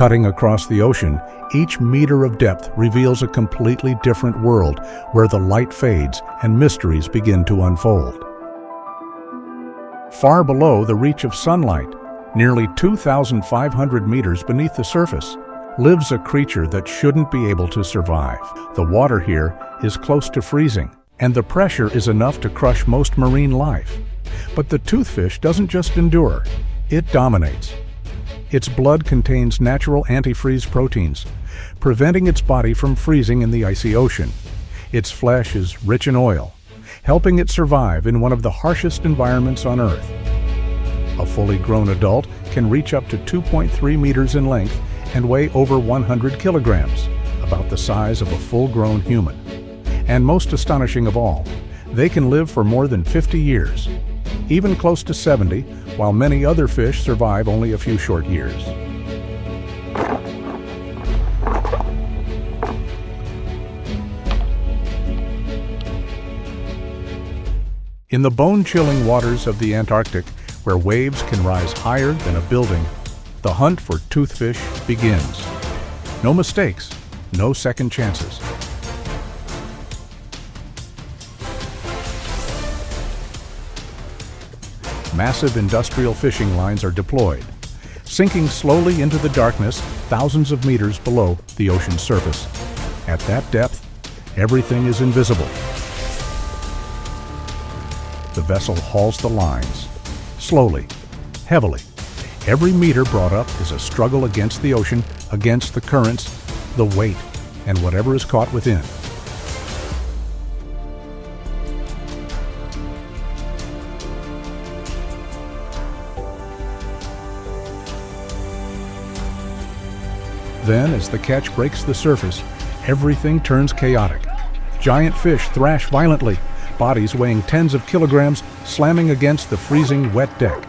Cutting across the ocean, each meter of depth reveals a completely different world where the light fades and mysteries begin to unfold. Far below the reach of sunlight, nearly 2,500 meters beneath the surface, lives a creature that shouldn't be able to survive. The water here is close to freezing, and the pressure is enough to crush most marine life. But the toothfish doesn't just endure, it dominates. Its blood contains natural antifreeze proteins, preventing its body from freezing in the icy ocean. Its flesh is rich in oil, helping it survive in one of the harshest environments on Earth. A fully grown adult can reach up to 2.3 meters in length and weigh over 100 kilograms, about the size of a full-grown human. And most astonishing of all, they can live for more than 50 years, even close to 70, while many other fish survive only a few short years. In the bone-chilling waters of the Antarctic, where waves can rise higher than a building, the hunt for toothfish begins. No mistakes, no second chances. Massive industrial fishing lines are deployed, sinking slowly into the darkness thousands of meters below the ocean's surface. At that depth, everything is invisible. The vessel hauls the lines, slowly, heavily. Every meter brought up is a struggle against the ocean, against the currents, the weight, and whatever is caught within. Then, as the catch breaks the surface, everything turns chaotic. Giant fish thrash violently, bodies weighing tens of kilograms slamming against the freezing wet deck.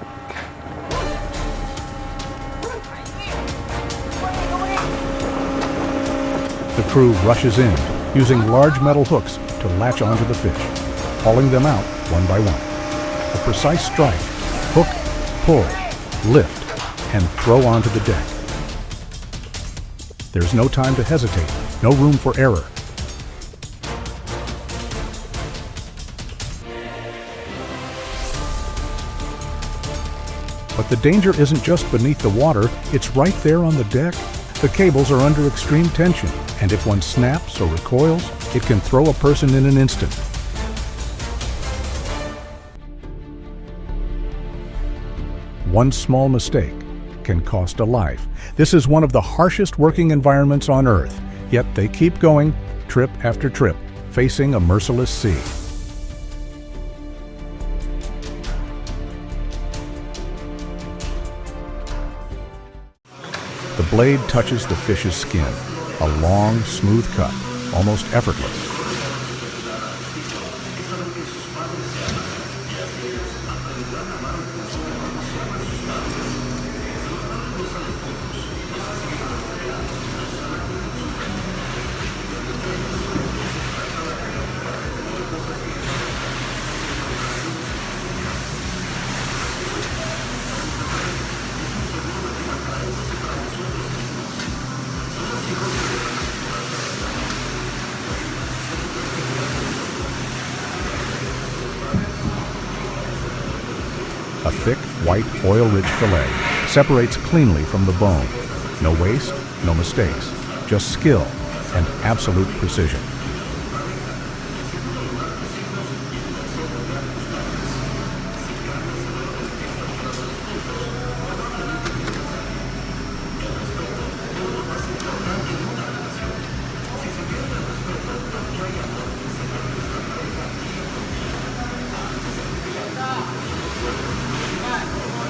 The crew rushes in, using large metal hooks to latch onto the fish, hauling them out one by one. A precise strike, hook, pull, lift, and throw onto the deck. There's no time to hesitate, no room for error. But the danger isn't just beneath the water, it's right there on the deck. The cables are under extreme tension, and if one snaps or recoils, it can throw a person in an instant. One small mistake can cost a life. This is one of the harshest working environments on Earth, yet they keep going, trip after trip, facing a merciless sea. The blade touches the fish's skin, a long, smooth cut, almost effortless. A thick, white, oil-rich fillet separates cleanly from the bone. No waste, no mistakes, just skill and absolute precision.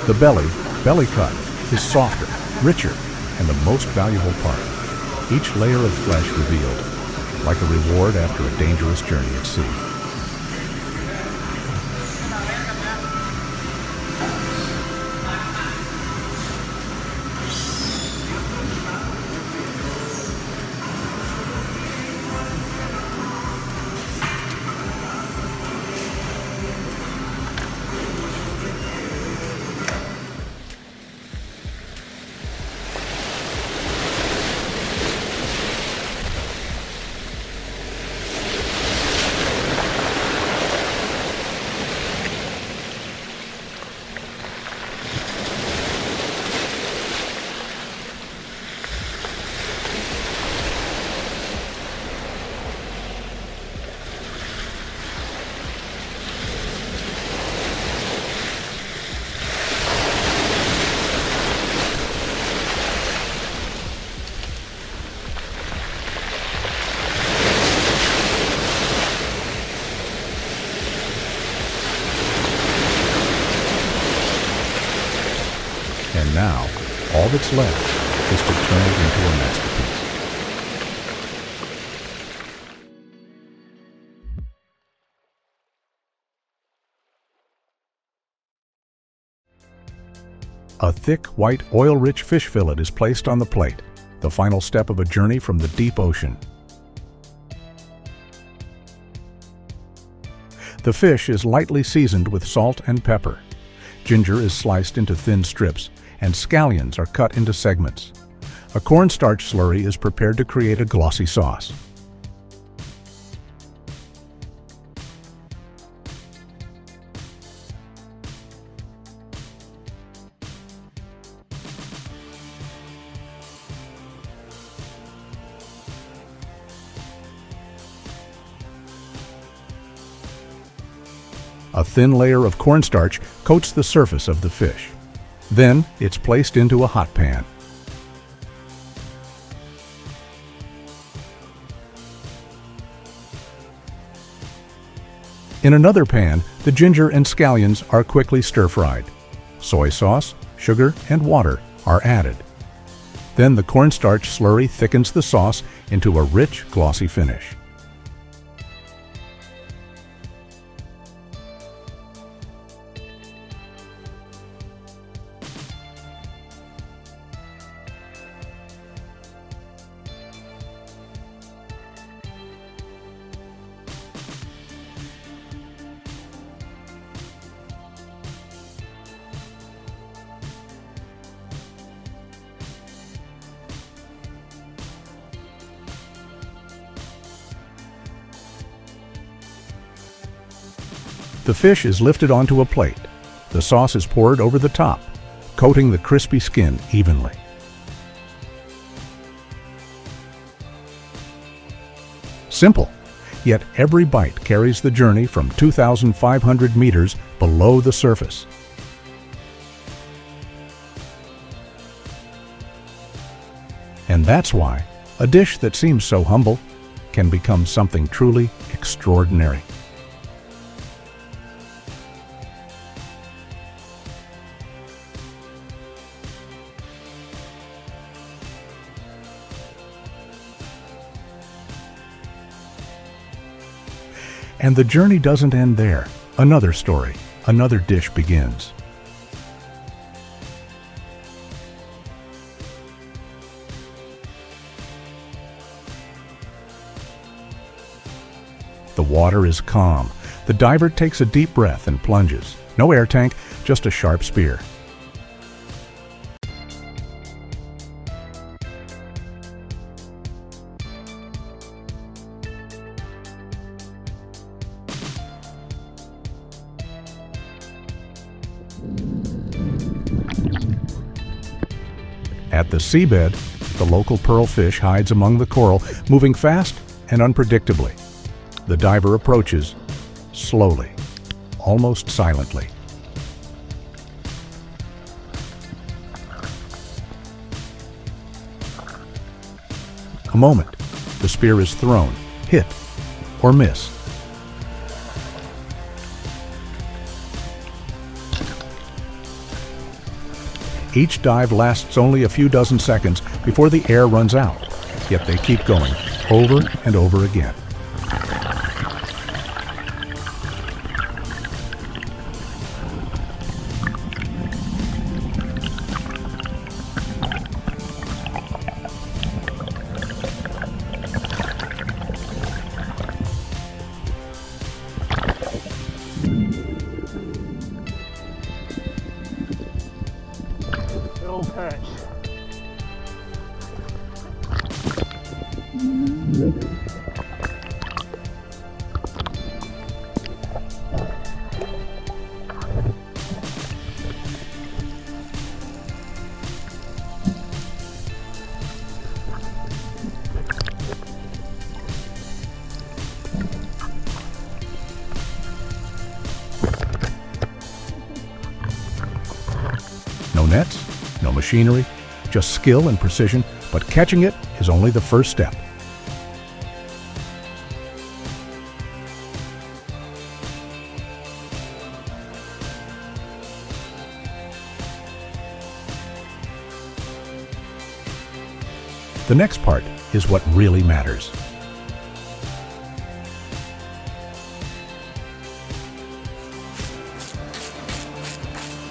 The belly cut, is softer, richer, and the most valuable part. Each layer of flesh revealed, like a reward after a dangerous journey at sea. that's left is to turn it into a masterpiece. A thick, white, oil-rich fish fillet is placed on the plate, the final step of a journey from the deep ocean. The fish is lightly seasoned with salt and pepper. Ginger is sliced into thin strips, and scallions are cut into segments. A cornstarch slurry is prepared to create a glossy sauce. A thin layer of cornstarch coats the surface of the fish. Then it's placed into a hot pan. In another pan, the ginger and scallions are quickly stir-fried. Soy sauce, sugar, and water are added. Then the cornstarch slurry thickens the sauce into a rich, glossy finish. The fish is lifted onto a plate. The sauce is poured over the top, coating the crispy skin evenly. Simple, yet every bite carries the journey from 2,500 meters below the surface. And that's why a dish that seems so humble can become something truly extraordinary. And the journey doesn't end there. Another story, another dish begins. The water is calm. The diver takes a deep breath and plunges. No air tank, just a sharp spear. At the seabed, the local pearlfish hides among the coral, moving fast and unpredictably. The diver approaches, slowly, almost silently. A moment, the spear is thrown, hit, or miss. Each dive lasts only a few dozen seconds before the air runs out, yet they keep going, over and over again. Perch. No nets, no machinery, just skill and precision, but catching it is only the first step. The next part is what really matters.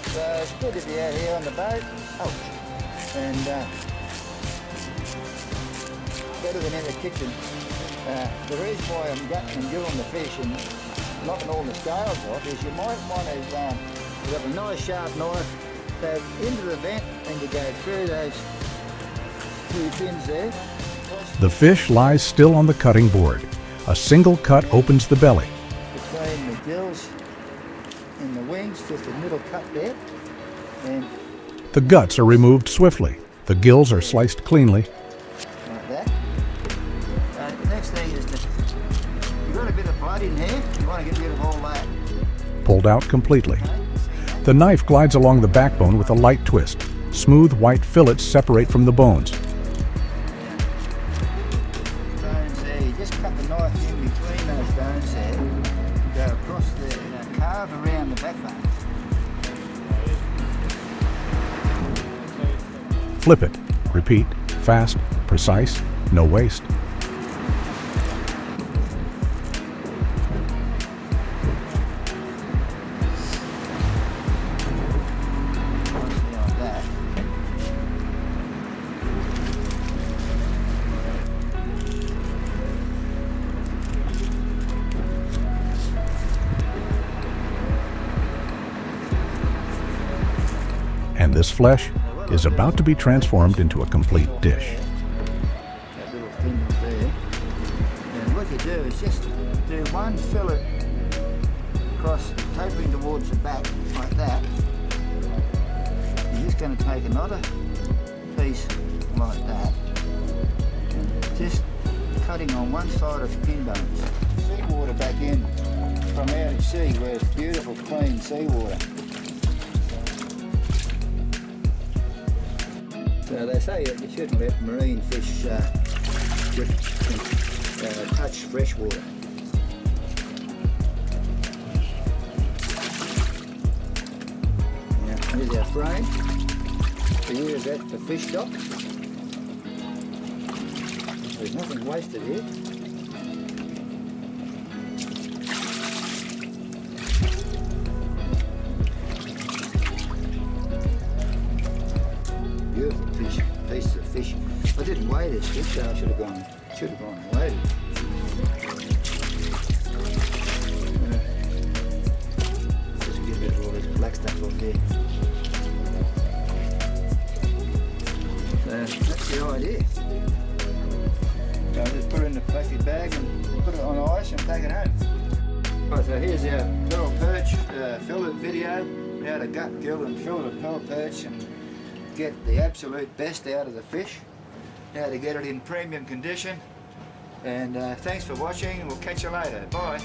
So it's good to be out here on the boat. And better than in the kitchen. The reason why I'm gutting and grilling the fish and knocking all the scales off is you might want to, you have a nice sharp knife, go into the vent and you go through those two fins there. The fish lies still on the cutting board. A single cut opens the belly. Between the gills and the wings, just a little cut there. And The guts are removed swiftly. The gills are sliced cleanly. like that. The next thing is that you've got a bit of blood in here. You want to get rid of all that. Pulled out completely. Okay? The knife glides along the backbone with a light twist. Smooth white fillets separate from the bones. Bones there. You just cut the knife in between those bones there. Go across there and carve around the backbone. Flip it. Repeat. Fast, precise, no waste. Like that. And this flesh is about to be transformed into a complete dish. That little fin there. And what you do is just do one fillet across, tapering towards the back like that. You're just going to take another piece like that, and just cutting on one side of the pin bones. Seawater back in from out at sea where it's beautiful clean seawater. So they say that you shouldn't let marine fish touch fresh water. Now, here's our frame. We use that for fish stock. There's nothing wasted here. Beautiful piece of fish. I didn't weigh this fish, so I should have gone and weighed it. Just get rid of all this black stuff off there. So that's the idea. So just put it in the plastic bag and put it on ice and take it home. Right, so here's our pearl perch fillet video. How to gut, gill and fillet a pearl perch and get the absolute best out of the fish. How to get it in premium condition. And thanks for watching. We'll catch you later. Bye.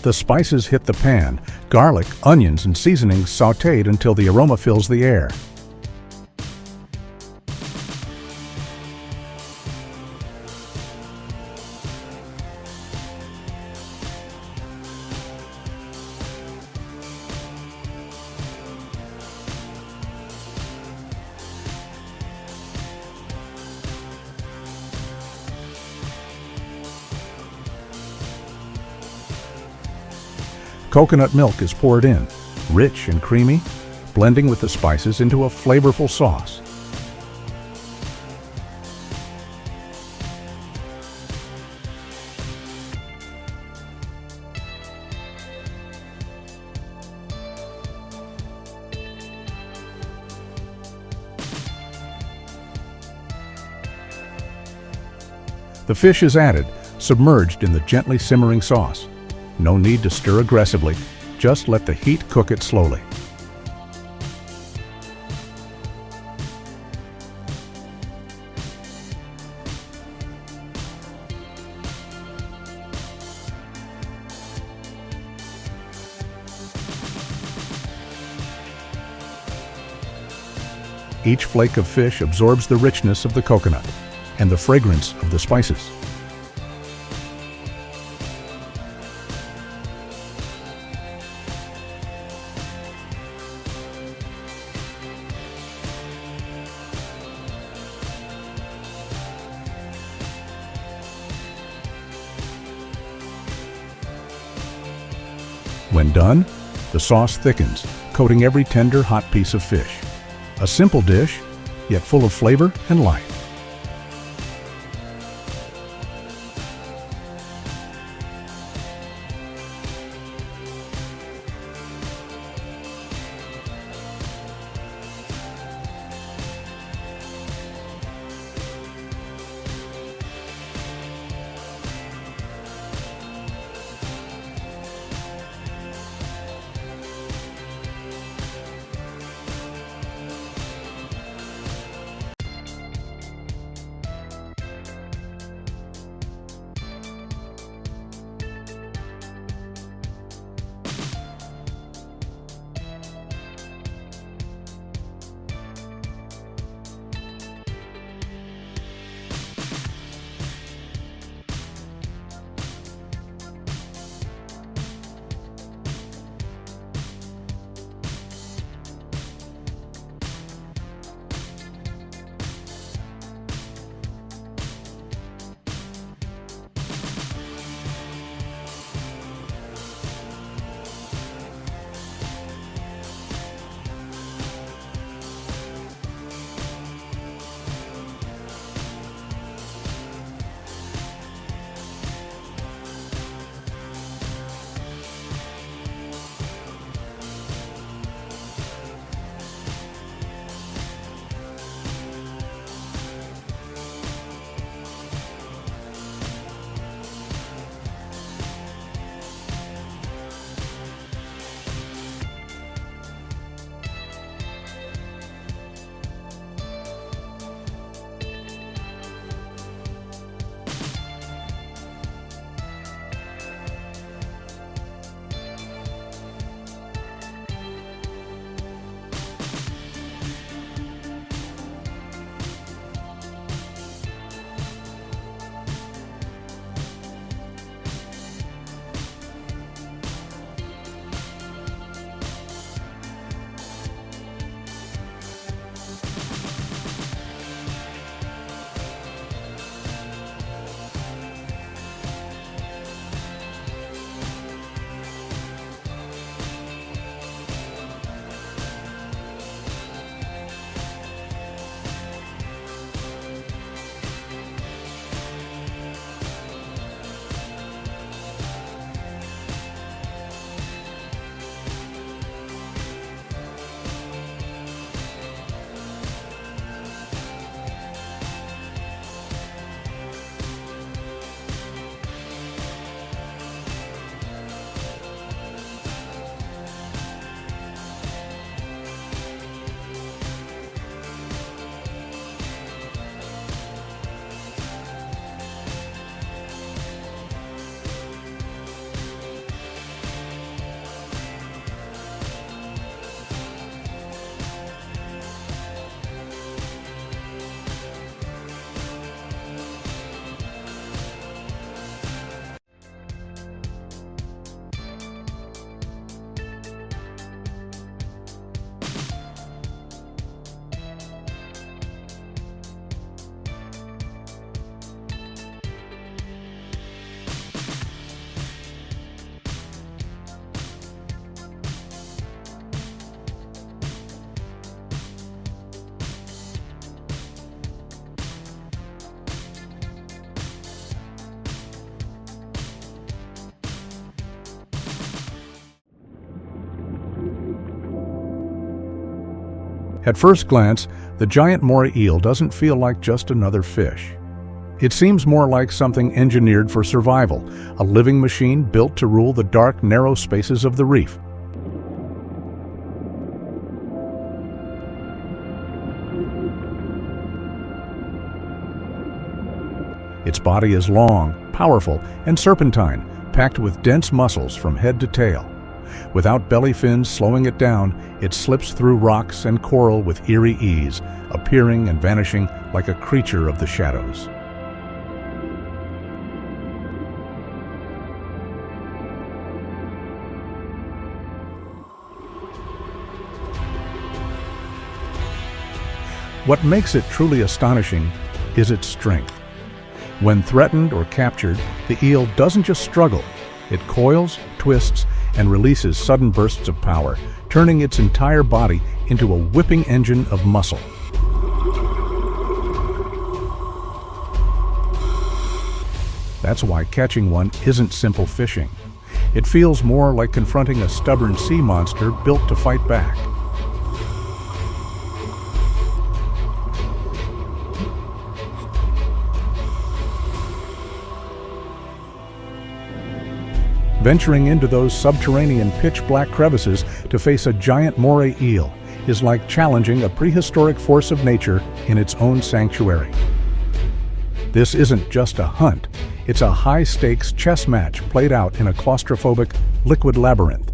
The spices hit the pan. Garlic, onions, and seasonings sautéed until the aroma fills the air. Coconut milk is poured in, rich and creamy, blending with the spices into a flavorful sauce. The fish is added, submerged in the gently simmering sauce. No need to stir aggressively, just let the heat cook it slowly. Each flake of fish absorbs the richness of the coconut and the fragrance of the spices. When done, the sauce thickens, coating every tender, hot piece of fish. A simple dish, yet full of flavor and life. At first glance, the giant moray eel doesn't feel like just another fish. It seems more like something engineered for survival, a living machine built to rule the dark, narrow spaces of the reef. Its body is long, powerful, and serpentine, packed with dense muscles from head to tail. Without belly fins slowing it down, it slips through rocks and coral with eerie ease, appearing and vanishing like a creature of the shadows. What makes it truly astonishing is its strength. When threatened or captured, the eel doesn't just struggle. It coils, twists, and releases sudden bursts of power, turning its entire body into a whipping engine of muscle. That's why catching one isn't simple fishing. It feels more like confronting a stubborn sea monster built to fight back. Venturing into those subterranean pitch-black crevices to face a giant moray eel is like challenging a prehistoric force of nature in its own sanctuary. This isn't just a hunt, it's a high-stakes chess match played out in a claustrophobic liquid labyrinth.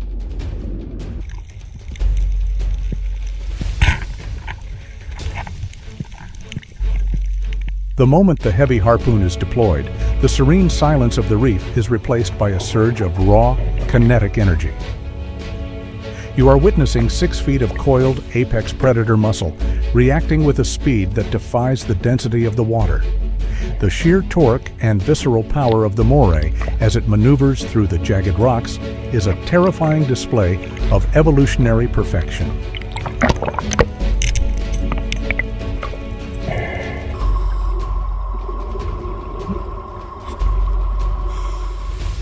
The moment the heavy harpoon is deployed, the serene silence of the reef is replaced by a surge of raw, kinetic energy. You are witnessing 6 feet of coiled apex predator muscle, reacting with a speed that defies the density of the water. The sheer torque and visceral power of the moray as it maneuvers through the jagged rocks is a terrifying display of evolutionary perfection.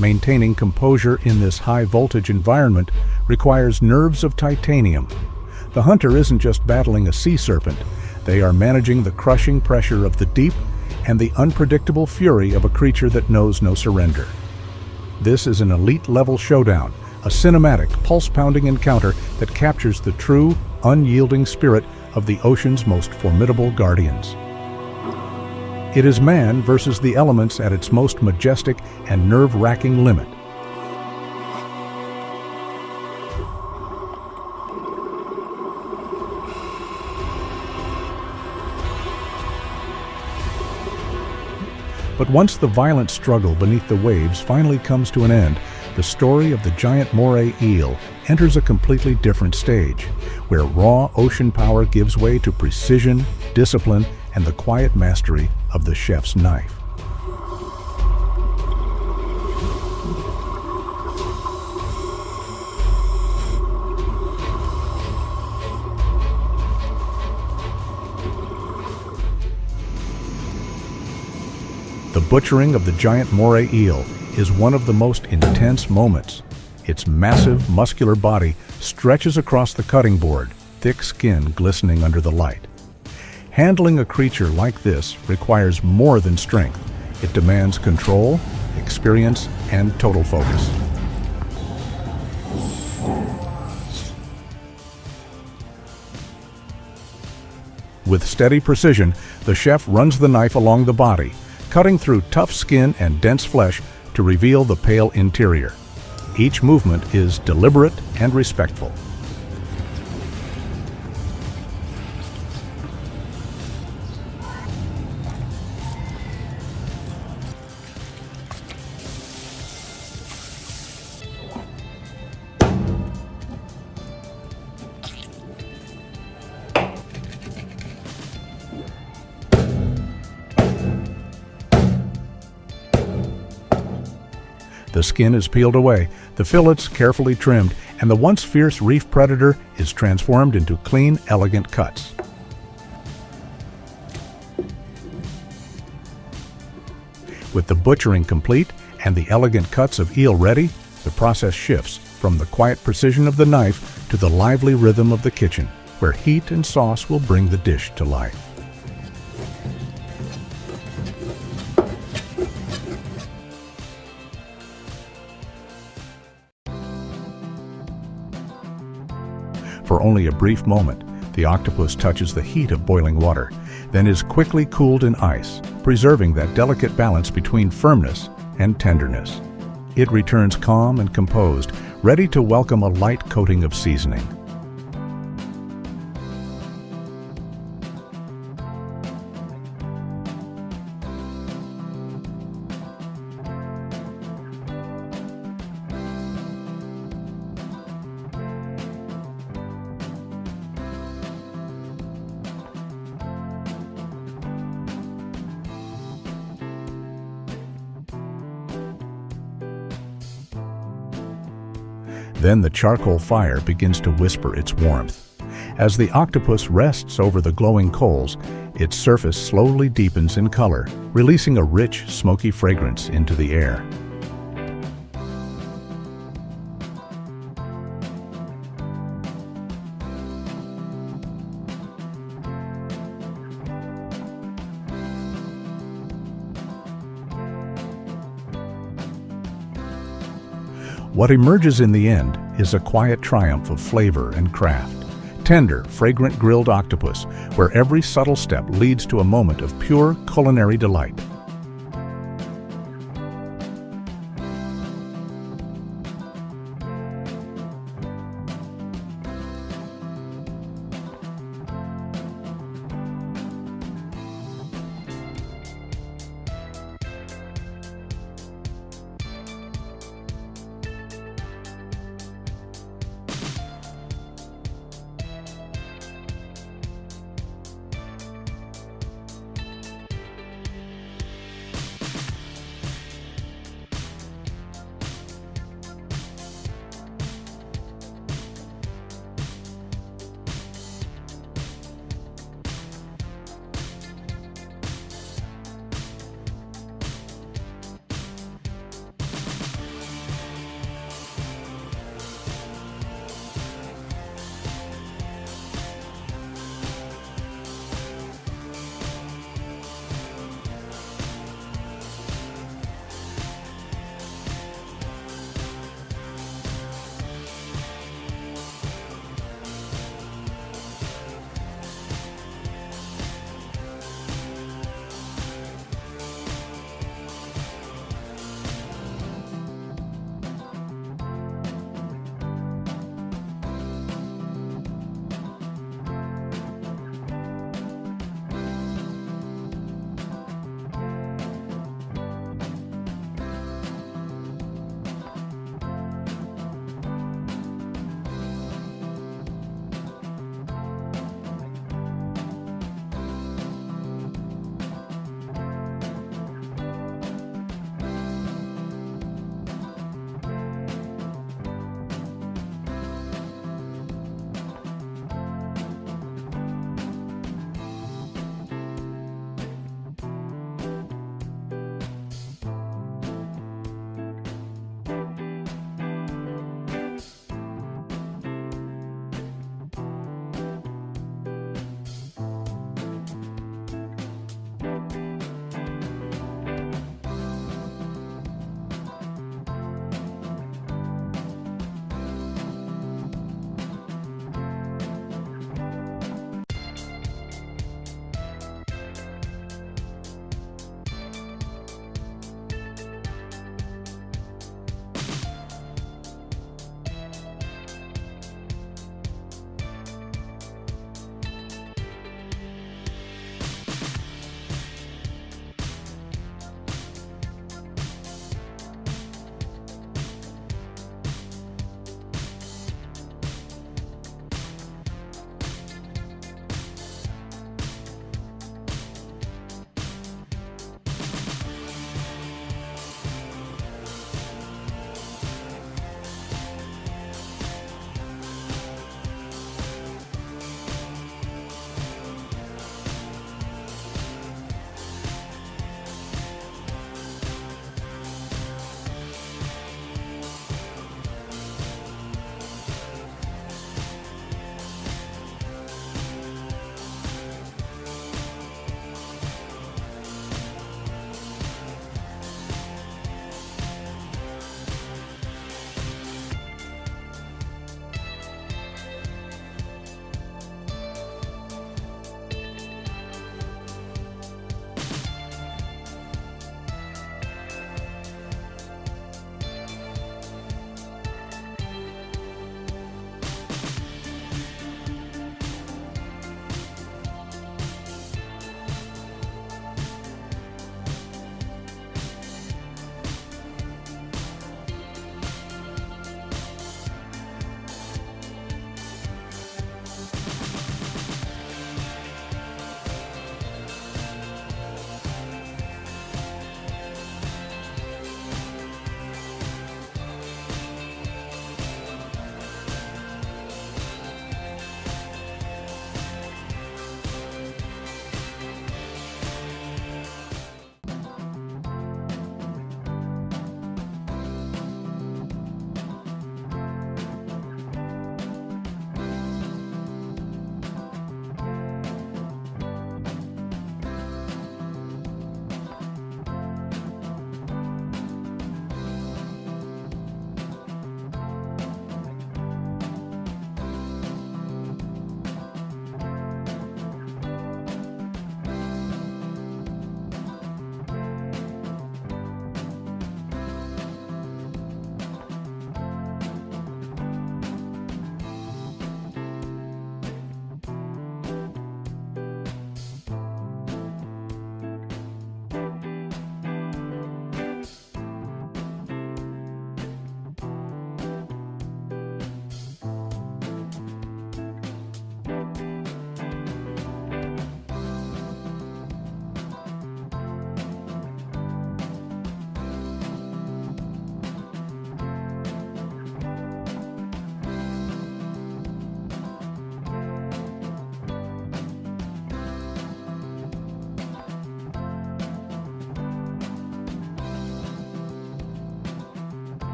Maintaining composure in this high-voltage environment requires nerves of titanium. The hunter isn't just battling a sea serpent, they are managing the crushing pressure of the deep and the unpredictable fury of a creature that knows no surrender. This is an elite-level showdown, a cinematic, pulse-pounding encounter that captures the true, unyielding spirit of the ocean's most formidable guardians. It is man versus the elements at its most majestic and nerve-wracking limit. But once the violent struggle beneath the waves finally comes to an end, the story of the giant moray eel enters a completely different stage, where raw ocean power gives way to precision, discipline, and the quiet mastery of the chef's knife. The butchering of the giant moray eel is one of the most intense moments. Its massive, muscular body stretches across the cutting board, thick skin glistening under the light. Handling a creature like this requires more than strength. It demands control, experience, and total focus. With steady precision, the chef runs the knife along the body, cutting through tough skin and dense flesh to reveal the pale interior. Each movement is deliberate and respectful. The skin is peeled away, the fillets carefully trimmed, and the once fierce reef predator is transformed into clean, elegant cuts. With the butchering complete and the elegant cuts of eel ready, the process shifts from the quiet precision of the knife to the lively rhythm of the kitchen, where heat and sauce will bring the dish to life. For only a brief moment, the octopus touches the heat of boiling water, then is quickly cooled in ice, preserving that delicate balance between firmness and tenderness. It returns calm and composed, ready to welcome a light coating of seasoning. Then the charcoal fire begins to whisper its warmth. As the octopus rests over the glowing coals, its surface slowly deepens in color, releasing a rich, smoky fragrance into the air. What emerges in the end is a quiet triumph of flavor and craft. Tender, fragrant grilled octopus, where every subtle step leads to a moment of pure culinary delight.